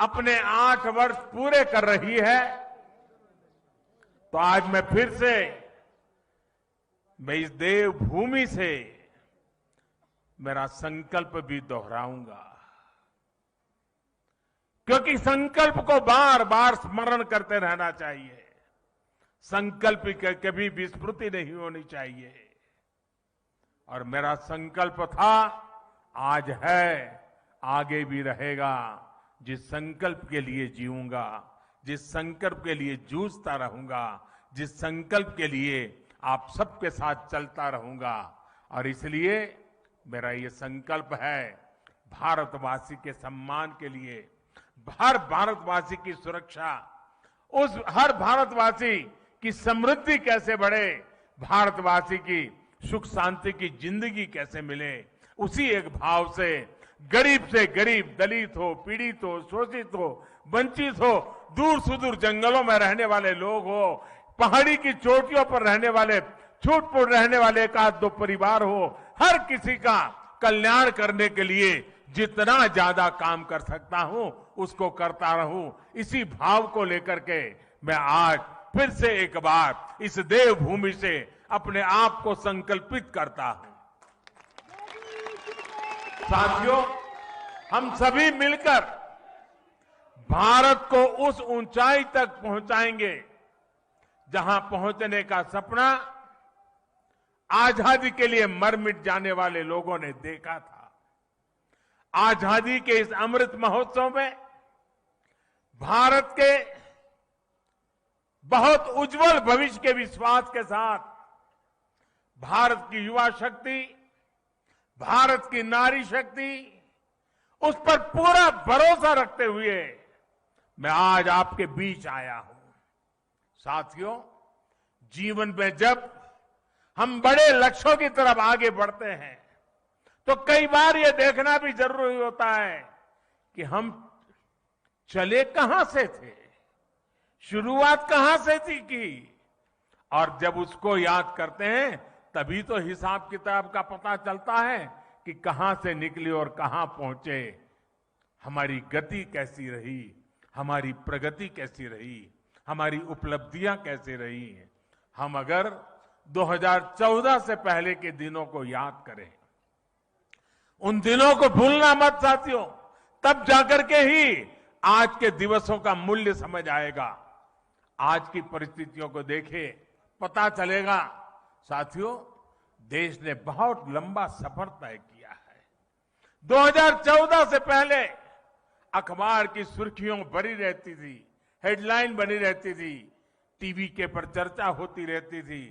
अपने 8 वर्ष पूरे कर रही है, तो आज मैं फिर से इस देवभूमि से मेरा संकल्प भी दोहराऊंगा, क्योंकि संकल्प को बार बार स्मरण करते रहना चाहिए। संकल्प की कभी विस्मृति नहीं होनी चाहिए। और मेरा संकल्प था, आज है, आगे भी रहेगा। जिस संकल्प के लिए जीऊंगा, जिस संकल्प के लिए जूझता रहूंगा, जिस संकल्प के लिए आप सबके साथ चलता रहूंगा। और इसलिए मेरा ये संकल्प है, भारतवासी के सम्मान के लिए, हर भारतवासी की सुरक्षा, उस हर भारतवासी की समृद्धि कैसे बढ़े, भारतवासी की सुख शांति की जिंदगी कैसे मिले, उसी एक भाव से गरीब, दलित हो, पीड़ित हो, शोषित हो, वंचित हो, दूर सुदूर जंगलों में रहने वाले लोग हो, पहाड़ी की चोटियों पर रहने वाले, छूटपुट रहने वाले एक आध दो परिवार हो, हर किसी का कल्याण करने के लिए जितना ज्यादा काम कर सकता हूं उसको करता रहूं। इसी भाव को लेकर के मैं आज फिर से एक बार इस देवभूमि से अपने आप को संकल्पित करता हूं। साथियों, हम सभी मिलकर भारत को उस ऊंचाई तक पहुंचाएंगे जहां पहुंचने का सपना आजादी के लिए मर मिट जाने वाले लोगों ने देखा था। आजादी के इस अमृत महोत्सव में भारत के बहुत उज्जवल भविष्य के विश्वास के साथ भारत की युवा शक्ति, भारत की नारी शक्ति, उस पर पूरा भरोसा रखते हुए मैं आज आपके बीच आया हूं। साथियों, जीवन में जब हम बड़े लक्ष्यों की तरफ आगे बढ़ते हैं तो कई बार यह देखना भी जरूरी होता है कि हम चले कहां से थे, शुरुआत कहां से थी की, और जब उसको याद करते हैं तभी तो हिसाब किताब का पता चलता है कि कहां से निकले और कहां पहुंचे, हमारी गति कैसी रही, हमारी प्रगति कैसी रही, हमारी उपलब्धियां कैसी रही हैं। हम अगर 2014 से पहले के दिनों को याद करें, उन दिनों को भूलना मत साथियों, तब जाकर के ही आज के दिवसों का मूल्य समझ आएगा। आज की परिस्थितियों को देखें, पता चलेगा। साथियों, देश ने बहुत लंबा सफर तय किया है। 2014 से पहले अखबार की सुर्खियों भरी रहती थी, हेडलाइन बनी रहती थी, टीवी के पर चर्चा होती रहती थी।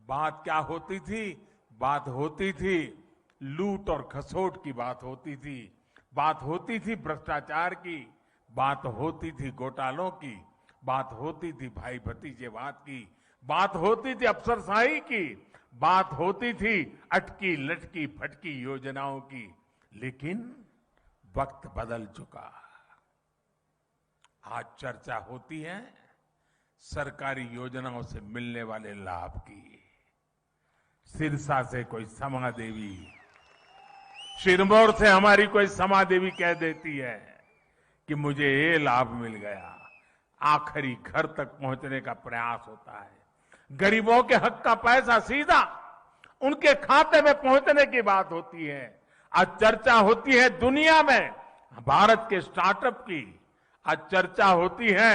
बात क्या होती थी? बात होती थी लूट और खसोट की बात होती थी, बात होती थी भ्रष्टाचार की, बात होती थी घोटालों की, बात होती थी भाई भतीजेवाद की, बात होती थी अफसरशाही की, बात होती थी अटकी लटकी फटकी योजनाओं की। लेकिन वक्त बदल चुका। आज चर्चा होती है सरकारी योजनाओं से मिलने वाले लाभ की। सिरसा से कोई समा देवी, सिरमौर से हमारी कोई समा देवी कह देती है कि मुझे ये लाभ मिल गया। आखिरी घर तक पहुंचने का प्रयास होता है। गरीबों के हक का पैसा सीधा उनके खाते में पहुंचने की बात होती है। आज चर्चा होती है दुनिया में भारत के स्टार्टअप की, आज चर्चा होती है,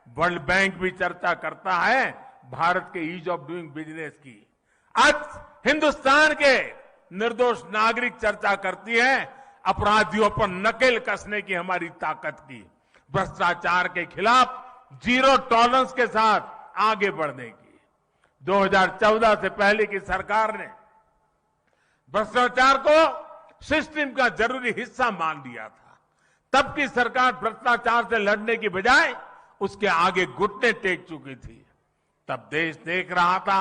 वर्ल्ड बैंक भी चर्चा करता है भारत के ईज ऑफ डूइंग बिजनेस की। आज हिंदुस्तान के निर्दोष नागरिक चर्चा करती है अपराधियों पर नकेल कसने की हमारी ताकत की, भ्रष्टाचार के खिलाफ जीरो टॉलरेंस के साथ आगे बढ़ने की। 2014 से पहले की सरकार ने भ्रष्टाचार को सिस्टम का जरूरी हिस्सा मान लिया था। तब की सरकार भ्रष्टाचार से लड़ने की बजाय उसके आगे घुटने टेक चुकी थी। तब देश देख रहा था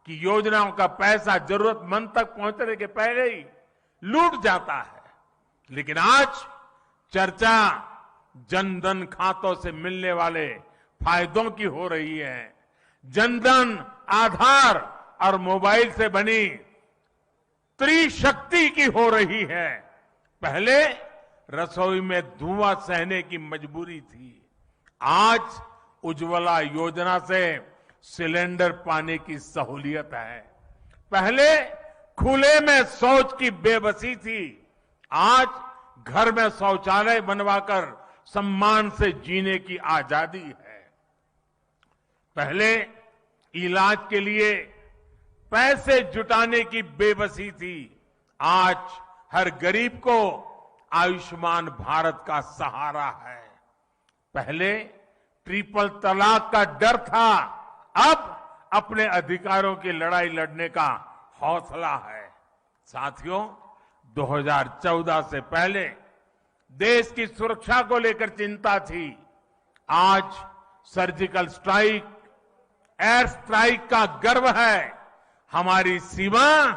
कि योजनाओं का पैसा जरूरतमंद तक पहुंचने के पहले ही लूट जाता है। लेकिन आज चर्चा जनधन खातों से मिलने वाले फायदों की हो रही है। जनधन, आधार और मोबाइल से बनी त्रिशक्ति की हो रही है। पहले रसोई में धुआं सहने की मजबूरी थी। आज उज्ज्वला योजना से सिलेंडर पाने की सहूलियत है। पहले खुले में शौच की बेबसी थी, आज घर में शौचालय बनवाकर सम्मान से जीने की आजादी है। पहले इलाज के लिए पैसे जुटाने की बेबसी थी, आज हर गरीब को आयुष्मान भारत का सहारा है। पहले ट्रिपल तलाक का डर था, अब अपने अधिकारों की लड़ाई लड़ने का हौसला है। साथियों, 2014 से पहले देश की सुरक्षा को लेकर चिंता थी, आज सर्जिकल स्ट्राइक, एयर स्ट्राइक का गर्व है। हमारी सीमा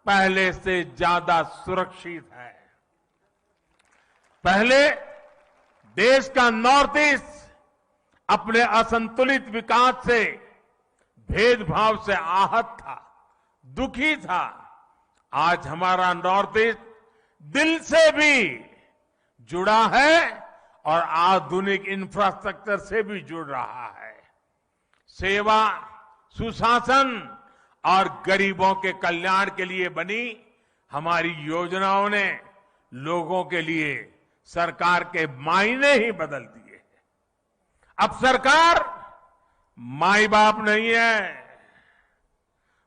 पहले से ज्यादा सुरक्षित है। पहले देश का नॉर्थ ईस्ट अपने असंतुलित विकास से, भेदभाव से आहत था, दुखी था। आज हमारा नॉर्थ ईस्ट दिल से भी जुड़ा है और आधुनिक इंफ्रास्ट्रक्चर से भी जुड़ रहा है। सेवा, सुशासन और गरीबों के कल्याण के लिए बनी हमारी योजनाओं ने लोगों के लिए सरकार के मायने ही बदल दिए। अब सरकार माई बाप नहीं है,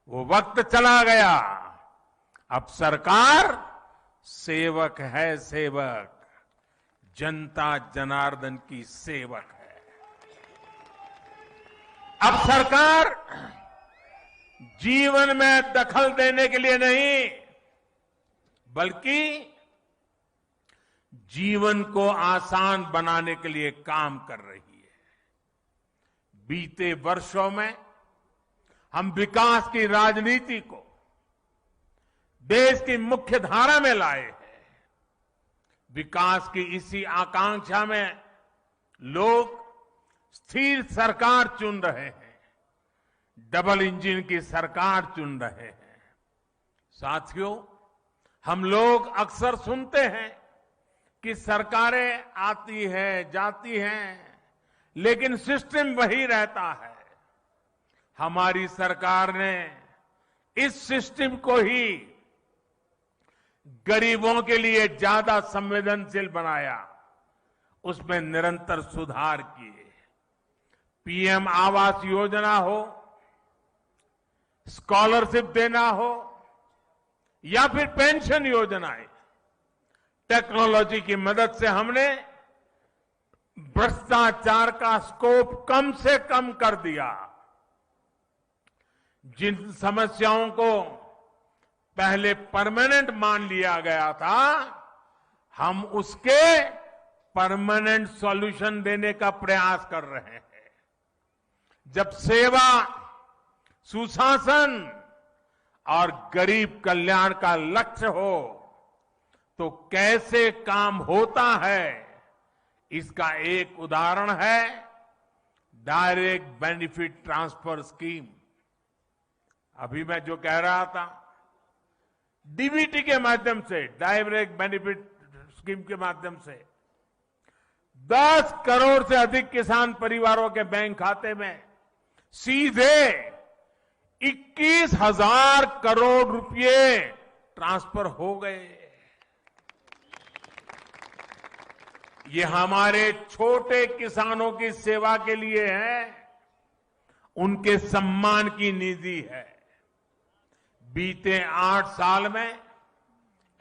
वो वक्त चला गया। अब सरकार सेवक है, सेवक, जनता जनार्दन की सेवक है। अब सरकार जीवन में दखल देने के लिए नहीं, बल्कि जीवन को आसान बनाने के लिए काम कर रही है। बीते वर्षों में हम विकास की राजनीति को देश की मुख्य धारा में लाए हैं। विकास की इसी आकांक्षा में लोग स्थिर सरकार चुन रहे हैं, डबल इंजन की सरकार चुन रहे हैं। साथियों, हम लोग अक्सर सुनते हैं कि सरकारें आती हैं, जाती हैं, लेकिन सिस्टम वही रहता है। हमारी सरकार ने इस सिस्टम को ही गरीबों के लिए ज्यादा संवेदनशील बनाया, उसमें निरंतर सुधार किए। पीएम आवास योजना हो, स्कॉलरशिप देना हो या फिर पेंशन योजनाएं, टेक्नोलॉजी की मदद से हमने भ्रष्टाचार का स्कोप कम से कम कर दिया। जिन समस्याओं को पहले परमानेंट मान लिया गया था, हम उसके परमानेंट सॉल्यूशन देने का प्रयास कर रहे हैं। जब सेवा, सुशासन और गरीब कल्याण का लक्ष्य हो तो कैसे काम होता है, इसका एक उदाहरण है डायरेक्ट बेनिफिट ट्रांसफर स्कीम। अभी मैं जो कह रहा था, डीबीटी के माध्यम से, डायरेक्ट बेनिफिट स्कीम के माध्यम से 10 करोड़ से अधिक किसान परिवारों के बैंक खाते में सीधे 21,000 करोड़ रुपए ट्रांसफर हो गए। ये हमारे छोटे किसानों की सेवा के लिए है, उनके सम्मान की निधि है। बीते 8 साल में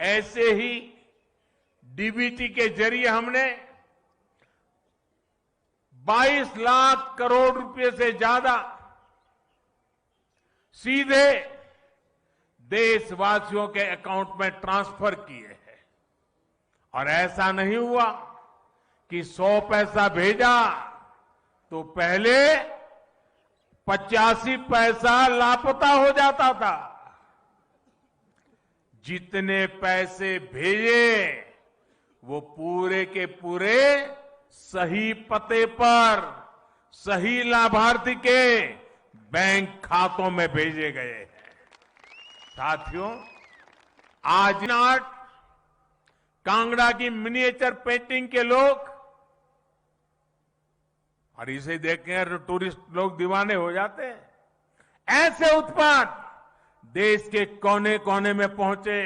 ऐसे ही डीबीटी के जरिए हमने 22 लाख करोड़ रुपए से ज्यादा सीधे देशवासियों के अकाउंट में ट्रांसफर किए हैं। और ऐसा नहीं हुआ कि 100 पैसा भेजा तो पहले 85 पैसा लापता हो जाता था। जितने पैसे भेजे वो पूरे के पूरे सही पते पर, सही लाभार्थी के बैंक खातों में भेजे गए हैं। साथियों, आज कांगड़ा की मिनिएचर पेंटिंग के लोग, और इसे देख के टूरिस्ट लोग दीवाने हो जाते हैं। ऐसे उत्पाद देश के कोने कोने में पहुंचे,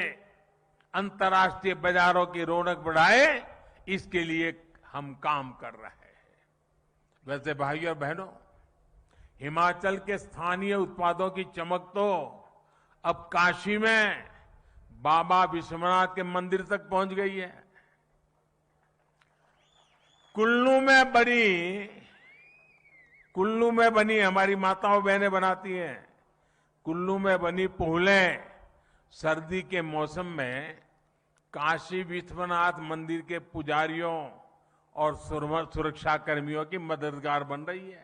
अंतर्राष्ट्रीय बाजारों की रौनक बढ़ाए, इसके लिए हम काम कर रहे हैं। वैसे भाइयों और बहनों, हिमाचल के स्थानीय उत्पादों की चमक तो अब काशी में बाबा विश्वनाथ के मंदिर तक पहुंच गई है। कुल्लू में बनी हमारी माताओं बहनें बनाती हैं। कुल्लू में बनी पुहलें सर्दी के मौसम में काशी विश्वनाथ मंदिर के पुजारियों और सुरक्षा कर्मियों की मददगार बन रही है।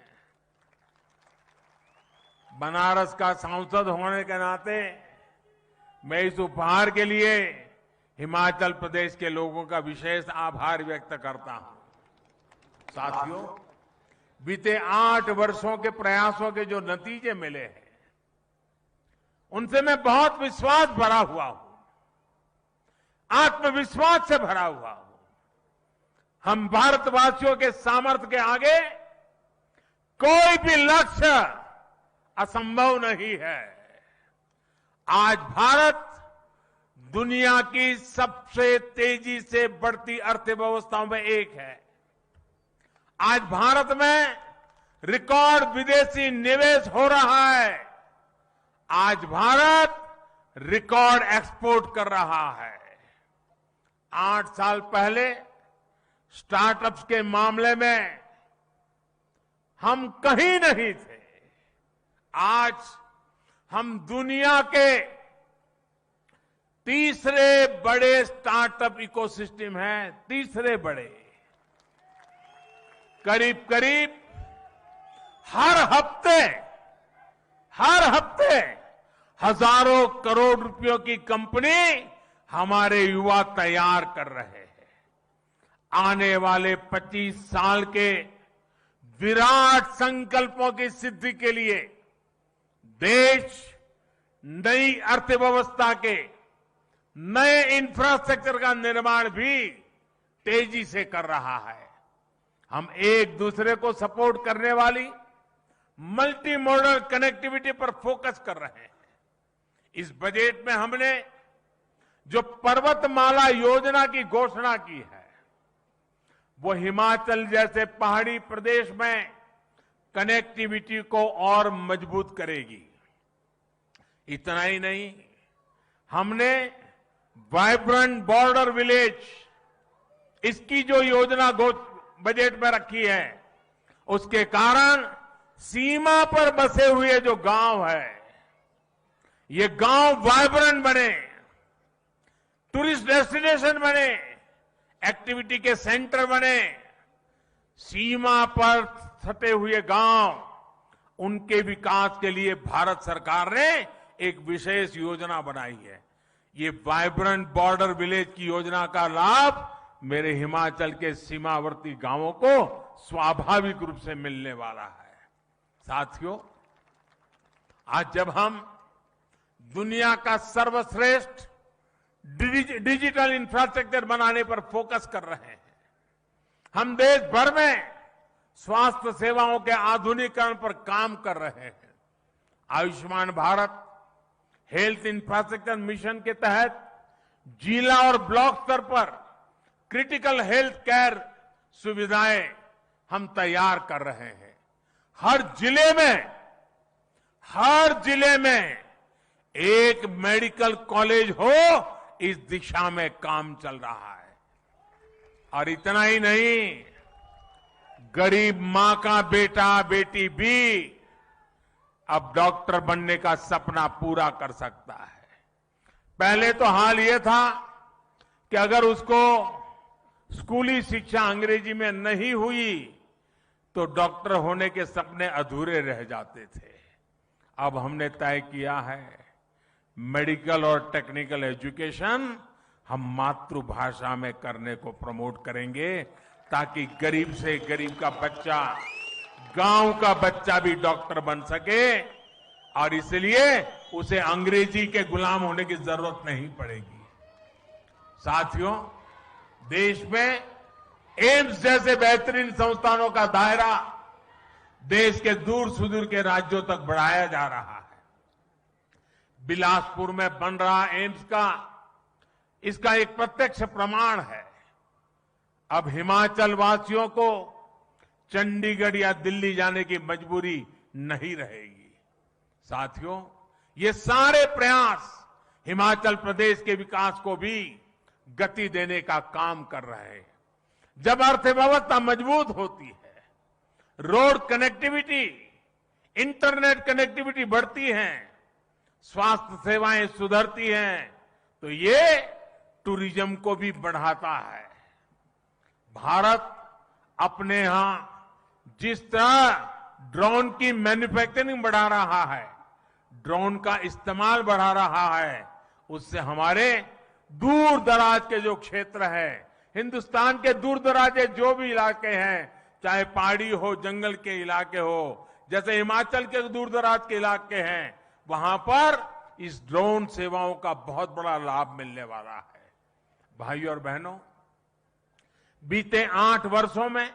बनारस का सांसद होने के नाते मैं इस उपहार के लिए हिमाचल प्रदेश के लोगों का विशेष आभार व्यक्त करता हूं। साथियों, बीते 8 वर्षों के प्रयासों के जो नतीजे मिले हैं, उनसे मैं बहुत विश्वास भरा हुआ हूं, आत्मविश्वास से भरा हुआ हूं। हम भारतवासियों के सामर्थ्य के आगे कोई भी लक्ष्य असंभव नहीं है। आज भारत दुनिया की सबसे तेजी से बढ़ती अर्थव्यवस्थाओं में एक है। आज भारत में रिकॉर्ड विदेशी निवेश हो रहा है। आज भारत रिकॉर्ड एक्सपोर्ट कर रहा है। 8 साल पहले स्टार्टअप्स के मामले में हम कहीं नहीं थे। आज हम दुनिया के तीसरे बड़े स्टार्टअप इकोसिस्टम हैं। तीसरे बड़े। करीब करीब हर हफ्ते हजारों करोड़ रुपयों की कंपनी हमारे युवा तैयार कर रहे हैं। आने वाले 25 साल के विराट संकल्पों की सिद्धि के लिए देश नई अर्थव्यवस्था के नए इंफ्रास्ट्रक्चर का निर्माण भी तेजी से कर रहा है। हम एक दूसरे को सपोर्ट करने वाली मल्टी मॉडल कनेक्टिविटी पर फोकस कर रहे हैं। इस बजट में हमने जो पर्वतमाला योजना की घोषणा की है, वो हिमाचल जैसे पहाड़ी प्रदेश में कनेक्टिविटी को और मजबूत करेगी। इतना ही नहीं, हमने वाइब्रेंट बॉर्डर विलेज, इसकी जो योजना बजट में रखी है, उसके कारण सीमा पर बसे हुए जो गांव है, ये गांव वाइब्रेंट बने, टूरिस्ट डेस्टिनेशन बने, एक्टिविटी के सेंटर बने। सीमा पर सटे हुए गांव, उनके विकास के लिए भारत सरकार ने एक विशेष योजना बनाई है। ये वाइब्रेंट बॉर्डर विलेज की योजना का लाभ मेरे हिमाचल के सीमावर्ती गांवों को स्वाभाविक रूप से मिलने वाला है। साथियों, आज जब हम दुनिया का सर्वश्रेष्ठ डिजिटल इंफ्रास्ट्रक्चर बनाने पर फोकस कर रहे हैं, हम देश भर में स्वास्थ्य सेवाओं के आधुनिकीकरण पर काम कर रहे हैं। Ayushman Bharat health infrastructure mission के तहत जिला और ब्लॉक स्तर पर क्रिटिकल हेल्थ केयर सुविधाएं हम तैयार कर रहे हैं। हर जिले में एक मेडिकल कॉलेज हो, इस दिशा में काम चल रहा है। और इतना ही नहीं, गरीब मां का बेटा बेटी भी अब डॉक्टर बनने का सपना पूरा कर सकता है। पहले तो हाल यह था कि अगर उसको स्कूली शिक्षा अंग्रेजी में नहीं हुई तो डॉक्टर होने के सपने अधूरे रह जाते थे। अब हमने तय किया है, मेडिकल और टेक्निकल एजुकेशन हम मातृभाषा में करने को प्रमोट करेंगे, ताकि गरीब से गरीब का बच्चा, गांव का बच्चा भी डॉक्टर बन सके, और इसलिए उसे अंग्रेजी के गुलाम होने की जरूरत नहीं पड़ेगी। साथियों, देश में एम्स जैसे बेहतरीन संस्थानों का दायरा देश के दूर सुदूर के राज्यों तक बढ़ाया जा रहा है। बिलासपुर में बन रहा एम्स का इसका एक प्रत्यक्ष प्रमाण है। अब हिमाचल वासियों को चंडीगढ़ या दिल्ली जाने की मजबूरी नहीं रहेगी। साथियों, ये सारे प्रयास हिमाचल प्रदेश के विकास को भी गति देने का काम कर रहे हैं। जब अर्थव्यवस्था मजबूत होती है, रोड कनेक्टिविटी, इंटरनेट कनेक्टिविटी बढ़ती है, स्वास्थ्य सेवाएं सुधरती हैं, तो ये टूरिज्म को भी बढ़ाता है। भारत अपने यहां जिस तरह ड्रोन की मैन्युफैक्चरिंग बढ़ा रहा है, ड्रोन का इस्तेमाल बढ़ा रहा है, उससे हमारे दूर दराज के जो क्षेत्र हैं, हिंदुस्तान के दूर दराज के जो भी इलाके हैं, चाहे पहाड़ी हो, जंगल के इलाके हो, जैसे हिमाचल के दूर दराज के इलाके हैं, वहां पर इस ड्रोन सेवाओं का बहुत बड़ा लाभ मिलने वाला है। भाइयों और बहनों, बीते 8 वर्षों में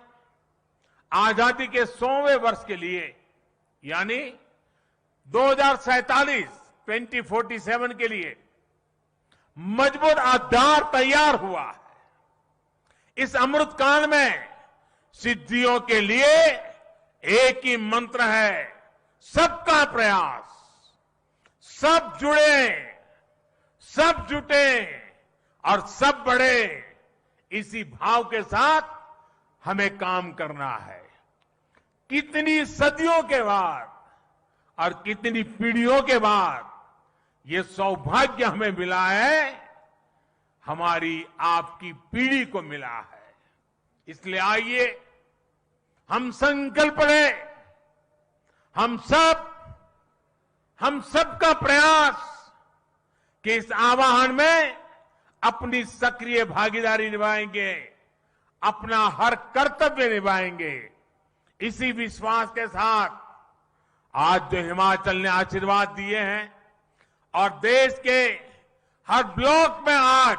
आजादी के 100वें वर्ष के लिए यानी 2047 के लिए मजबूत आधार तैयार हुआ है। इस अमृत काल में सिद्धियों के लिए एक ही मंत्र है, सबका प्रयास। सब जुड़े, सब जुटे और सब बढ़े, इसी भाव के साथ हमें काम करना है। कितनी सदियों के बाद और कितनी पीढ़ियों के बाद ये सौभाग्य हमें मिला है, हमारी आपकी पीढ़ी को मिला है। इसलिए आइए हम संकल्प लें, हम सबका प्रयास कि इस आह्वान में अपनी सक्रिय भागीदारी निभाएंगे, अपना हर कर्तव्य निभाएंगे। इसी विश्वास के साथ आज जो हिमाचल ने आशीर्वाद दिए हैं और देश के हर ब्लॉक में आज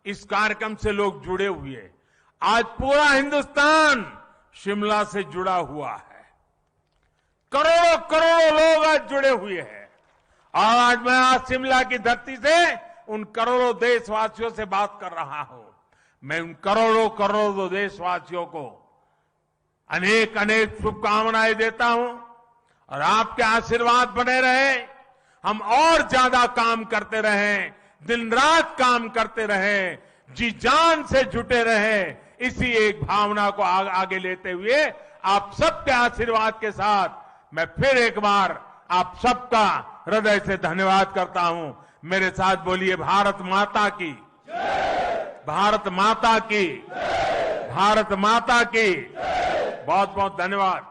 इस कार्यक्रम से लोग जुड़े हुए हैं। आज पूरा हिंदुस्तान शिमला से जुड़ा हुआ है। करोड़ों करोड़ों लोग आज जुड़े हुए हैं। और आज मैं आज शिमला की धरती से उन करोड़ों देशवासियों से बात कर रहा हूं। मैं उन करोड़ों करोड़ों देशवासियों को अनेक अनेक शुभकामनाएं देता हूं और आपके आशीर्वाद बने रहे, हम और ज्यादा काम करते रहें, दिन रात काम करते रहें, जी जान से जुटे रहें। इसी एक भावना को आगे लेते हुए आप सबके आशीर्वाद के साथ मैं फिर एक बार आप सबका हृदय से धन्यवाद करता हूं। मेरे साथ बोलिए, भारत माता की जय, भारत माता की जय, भारत माता की। बहुत बहुत धन्यवाद।